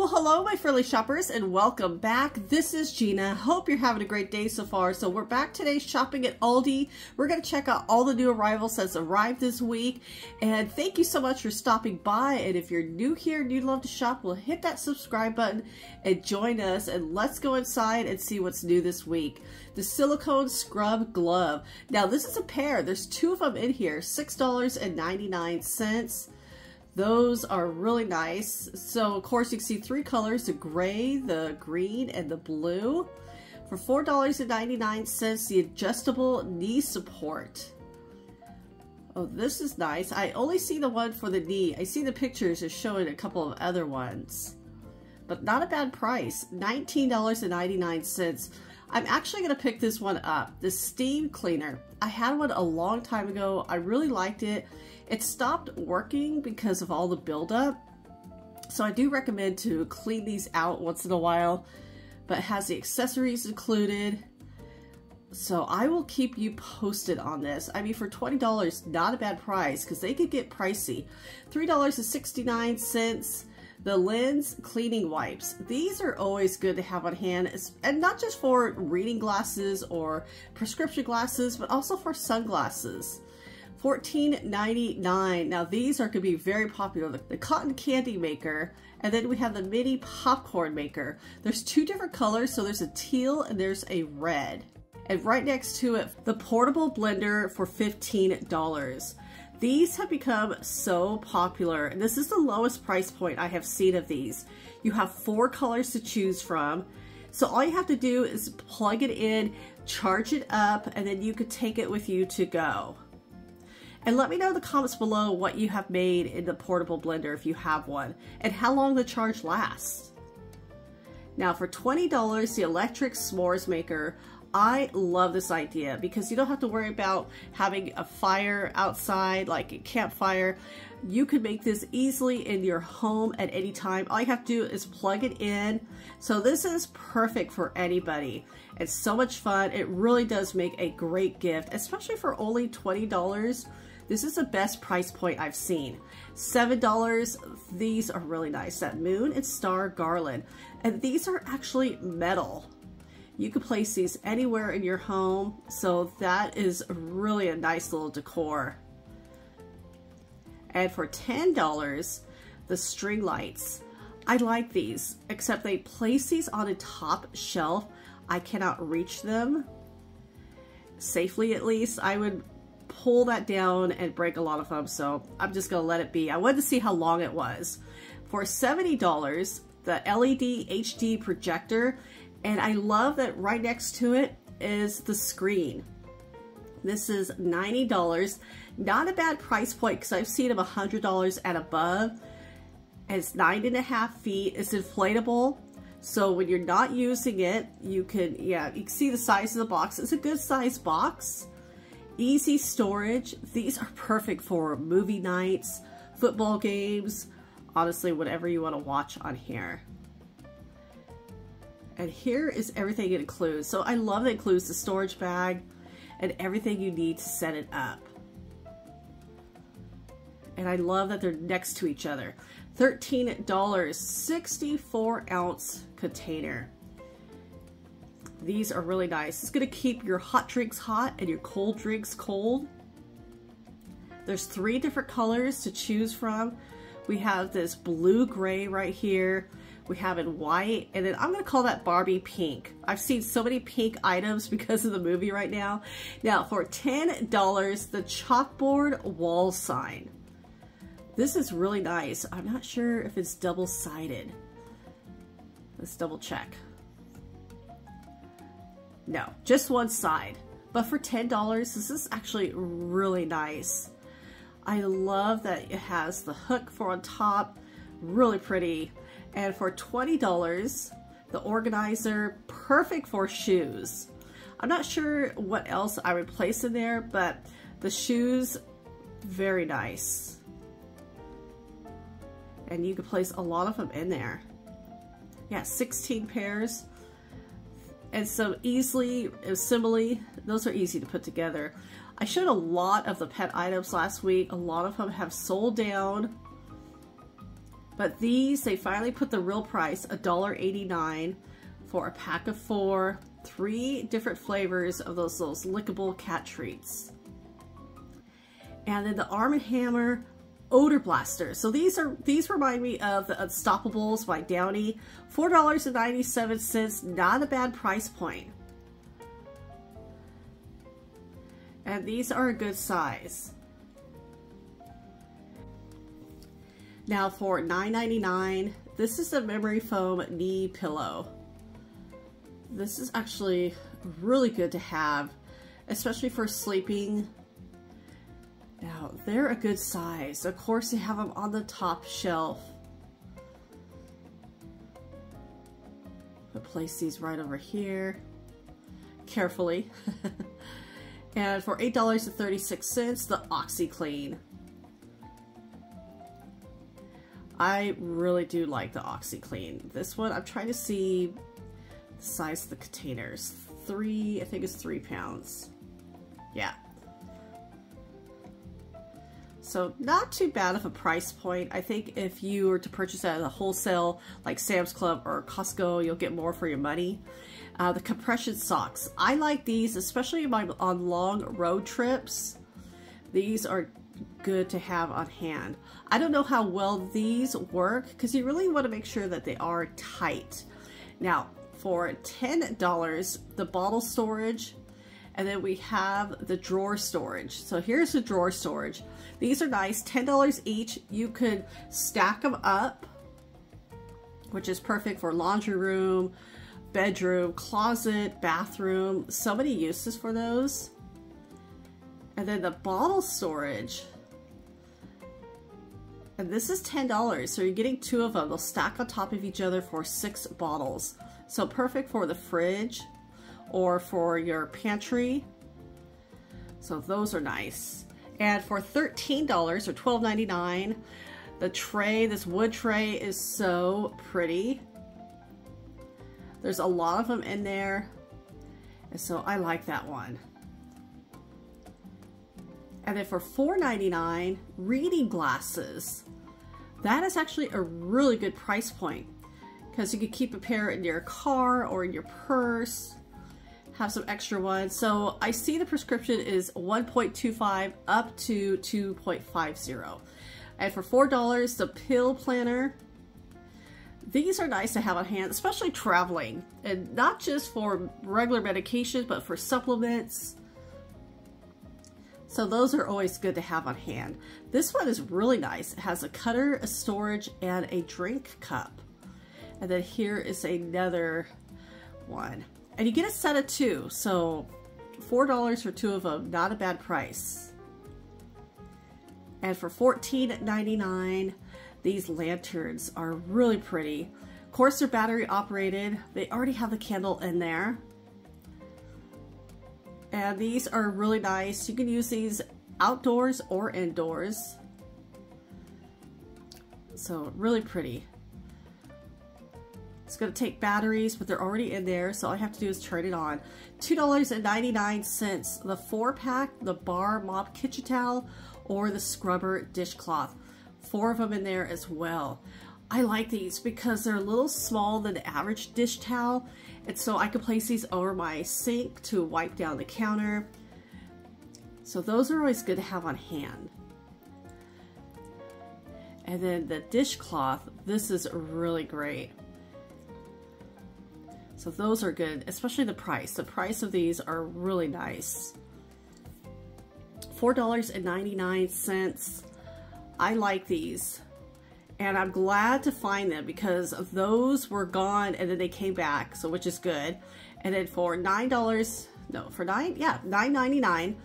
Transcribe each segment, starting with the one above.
Well, hello, my friendly shoppers, and welcome back. This is Gina. Hope you're having a great day so far. So we're back today shopping at ALDI. We're going to check out all the new arrivals that's arrived this week. And thank you so much for stopping by. And if you're new here and you'd love to shop, well, hit that subscribe button and join us. And let's go inside and see what's new this week. The silicone scrub glove. Now, this is a pair. There's two of them in here, $6.99. Those are really nice. So of course you can see three colors, the gray, the green, and the blue. For $4.99, the adjustable knee support. Oh, this is nice. I only see the one for the knee. I see the pictures are showing a couple of other ones. But not a bad price, $19.99. I'm actually going to pick this one up, the steam cleaner. I had one a long time ago. I really liked it. It stopped working because of all the buildup. So I do recommend to clean these out once in a while, but it has the accessories included. So I will keep you posted on this. I mean, for $20, not a bad price because they could get pricey. $3.69. The lens cleaning wipes. These are always good to have on hand, and not just for reading glasses or prescription glasses, but also for sunglasses. $14.99. Now these are going to be very popular. The cotton candy maker, and then we have the mini popcorn maker. There's two different colors, so there's a teal and there's a red. And right next to it, the portable blender for $15. These have become so popular, and this is the lowest price point I have seen of these. You have 4 colors to choose from. So all you have to do is plug it in, charge it up, and then you could take it with you to go. And let me know in the comments below what you have made in the portable blender if you have one, and how long the charge lasts. Now for $20, the electric s'mores maker. I love this idea because you don't have to worry about having a fire outside like a campfire. You can make this easily in your home at any time. All you have to do is plug it in. So this is perfect for anybody. It's so much fun. It really does make a great gift, especially for only $20. This is the best price point I've seen. $7, these are really nice. That moon and star garland. And these are actually metal. You can place these anywhere in your home, so that is really a nice little decor. And for $10, the string lights. I like these, except they place these on a top shelf. I cannot reach them safely, at least. I would pull that down and break a lot of them, so I'm just gonna let it be. I wanted to see how long it was. For $70, the LED HD projector. And I love that right next to it is the screen. This is $90. Not a bad price point because I've seen them $100 and above. And it's 9.5 feet. It's inflatable. So when you're not using it, you can see the size of the box. It's a good size box. Easy storage. These are perfect for movie nights, football games, honestly, whatever you want to watch on here. And here is everything it includes. So I love that it includes the storage bag and everything you need to set it up. And I love that they're next to each other. $13, 64-ounce container. These are really nice. It's going to keep your hot drinks hot and your cold drinks cold. There's 3 different colors to choose from. We have this blue-gray right here. We have in white, and then I'm going to call that Barbie pink. I've seen so many pink items because of the movie right now. Now for $10, the chalkboard wall sign. This is really nice. I'm not sure if it's double-sided. Let's double check. No, just one side. But for $10, this is actually really nice. I love that it has the hook for on top. Really pretty. And for $20, the organizer, perfect for shoes. I'm not sure what else I would place in there, but the shoes, very nice. And you can place a lot of them in there. Yeah, 16 pairs. And so similarly, those are easy to put together. I showed a lot of the pet items last week. A lot of them have sold down. But these, they finally put the real price, $1.89 for a pack of 4, 3 different flavors of those lickable cat treats. And then the Arm & Hammer Odor Blaster. So these remind me of the Unstoppables by Downy. $4.97, not a bad price point. And these are a good size. Now for $9.99, this is a memory foam knee pillow. This is actually really good to have, especially for sleeping. Now, they're a good size. Of course, they have them on the top shelf. I'll place these right over here, carefully. And for $8.36, the OxiClean. I really do like the OxiClean. This one, I'm trying to see the size of the containers. I think it's 3 pounds. Yeah. So not too bad of a price point. I think if you were to purchase at a wholesale like Sam's Club or Costco, you'll get more for your money. The compression socks. I like these, especially on long road trips. These are good to have on hand. I don't know how well these work because you really want to make sure that they are tight. Now, for $10, the bottle storage, and then we have the drawer storage. So here's the drawer storage. These are nice, $10 each. You could stack them up, which is perfect for laundry room, bedroom, closet, bathroom. So many uses for those. And then the bottle storage. And this is $10, so you're getting 2 of them. They'll stack on top of each other for 6 bottles. So perfect for the fridge or for your pantry. So those are nice. And for $13 or $12.99, the tray, this wood tray is so pretty. There's a lot of them in there, and so I like that one. And then for $4.99, reading glasses. That is actually a really good price point because you could keep a pair in your car or in your purse, have some extra ones. So I see the prescription is 1.25 up to 2.50. And for $4, the pill planner. These are nice to have on hand, especially traveling, and not just for regular medication, but for supplements. So those are always good to have on hand. This one is really nice. It has a cutter, a storage, and a drink cup. And then here is another one. And you get a set of 2, so $4 for 2 of them, not a bad price. And for $14.99, these lanterns are really pretty. Of course, they're battery operated. They already have the candle in there. And these are really nice. You can use these outdoors or indoors. So really pretty. It's going to take batteries, but they're already in there, so all I have to do is turn it on. $2.99, the 4-pack, the bar mop kitchen towel, or the scrubber dishcloth. 4 of them in there as well. I like these because they're a little smaller than the average dish towel, and so I can place these over my sink to wipe down the counter. So those are always good to have on hand. And then the dishcloth, this is really great. So those are good, especially the price. The price of these are really nice. $4.99. I like these. And I'm glad to find them because those were gone and then they came back, so which is good. And then for $9.99,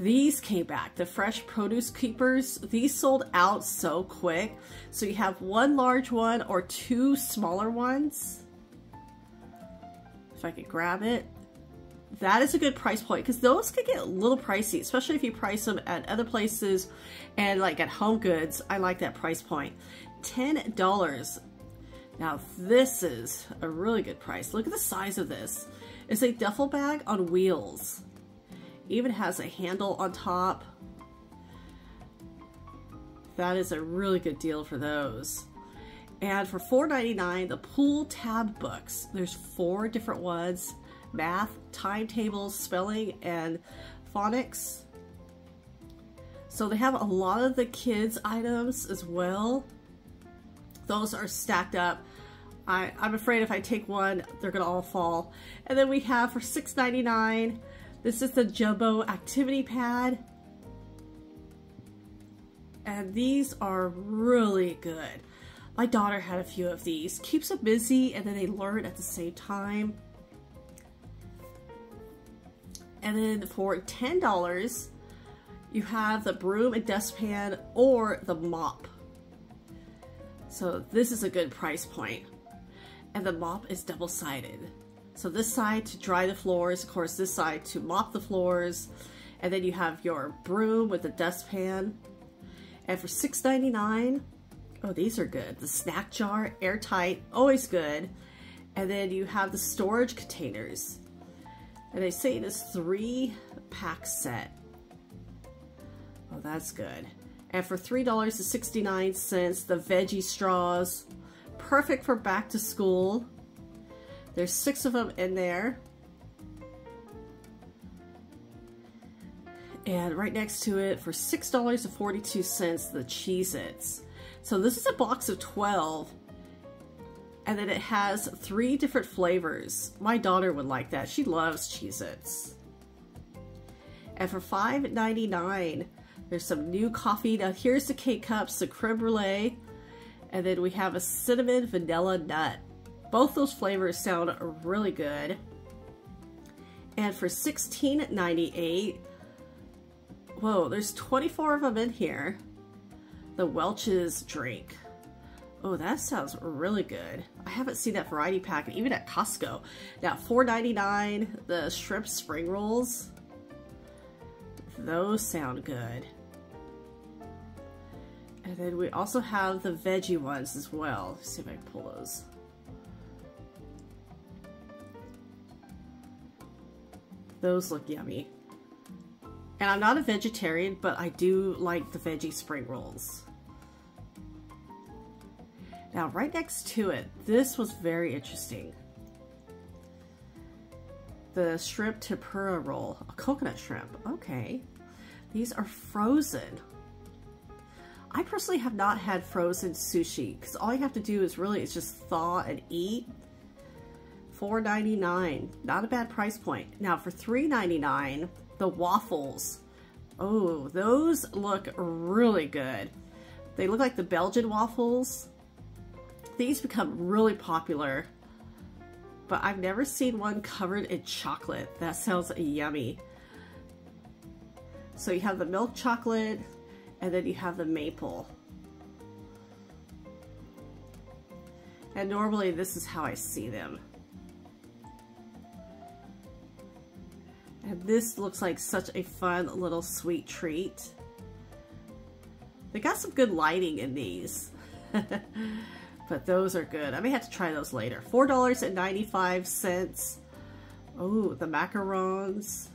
these came back. The fresh produce keepers, these sold out so quick. So you have 1 large one or 2 smaller ones. If I could grab it. That is a good price point because those could get a little pricey, especially if you price them at other places and like at Home Goods. I like that price point. $10. Now this is a really good price. Look at the size of this. It's a duffel bag on wheels. Even has a handle on top. That is a really good deal for those. And for $4.99, the pool tab books. There's 4 different ones: math, timetables, spelling, and phonics. So they have a lot of the kids items as well. Those are stacked up. I'm afraid if I take one, they're gonna all fall. And then we have for $6.99, this is the Jumbo Activity Pad. And these are really good. My daughter had a few of these. Keeps them busy and then they learn at the same time. And then for $10, you have the broom and dustpan or the mop. So this is a good price point. And the mop is double-sided. So this side to dry the floors, of course this side to mop the floors, and then you have your broom with the dustpan. And for $6.99, oh, these are good. The snack jar, airtight, always good. And then you have the storage containers. And they say it is 3-pack set. Oh, that's good. And for $3.69, the veggie straws. Perfect for back to school. There's 6 of them in there. And right next to it, for $6.42, the Cheez-Its. So this is a box of 12. And then it has 3 different flavors. My daughter would like that. She loves Cheez-Its. And for $5.99, there's some new coffee. Now here's the K-Cups, the creme brulee. And then we have a cinnamon vanilla nut. Both those flavors sound really good. And for $16.98, whoa, there's 24 of them in here. The Welch's drink. Oh, that sounds really good. I haven't seen that variety pack even at Costco. Now, $4.99, the shrimp spring rolls. Those sound good. And then we also have the veggie ones as well. Let's see if I can pull those. Those look yummy. And I'm not a vegetarian, but I do like the veggie spring rolls. Now, right next to it, this was very interesting. The shrimp tempura roll, a coconut shrimp. Okay. These are frozen. I personally have not had frozen sushi because all you have to do is really just thaw and eat. $4.99, not a bad price point. Now for $3.99, the waffles. Oh, those look really good. They look like the Belgian waffles. These become really popular, but I've never seen one covered in chocolate. That sounds yummy. So you have the milk chocolate, and then you have the maple. And normally this is how I see them. And this looks like such a fun little sweet treat. They got some good lighting in these. But those are good. I may have to try those later. $4.95. Oh, the macarons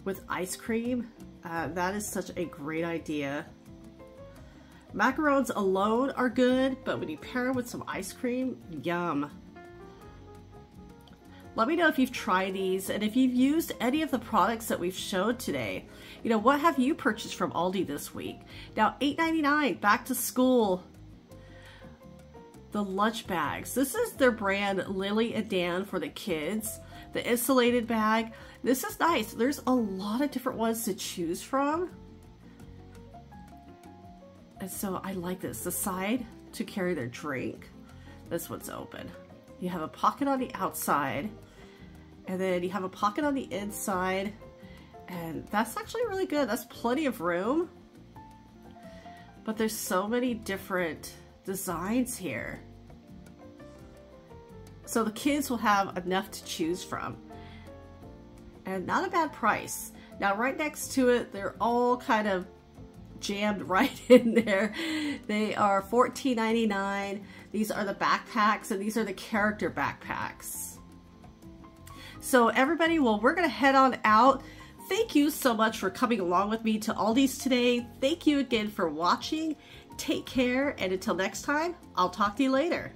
with ice cream. That is such a great idea. Macarons alone are good, but when you pair them with some ice cream, yum. Let me know if you've tried these and if you've used any of the products that we've showed today. You know, what have you purchased from Aldi this week? Now, $8.99, back to school. The lunch bags. This is their brand Lily and Dan for the kids. The insulated bag. This is nice. There's a lot of different ones to choose from. And so I like this. The side to carry their drink. This one's open. You have a pocket on the outside. And then you have a pocket on the inside. And that's actually really good. That's plenty of room. But there's so many different designs here. So the kids will have enough to choose from. And not a bad price. Now right next to it, they're all kind of jammed right in there. They are $14.99. These are the backpacks, and these are the character backpacks. So everybody, well, we're gonna head on out. Thank you so much for coming along with me to Aldi's today. Thank you again for watching, Take care, and until next time, I'll talk to you later.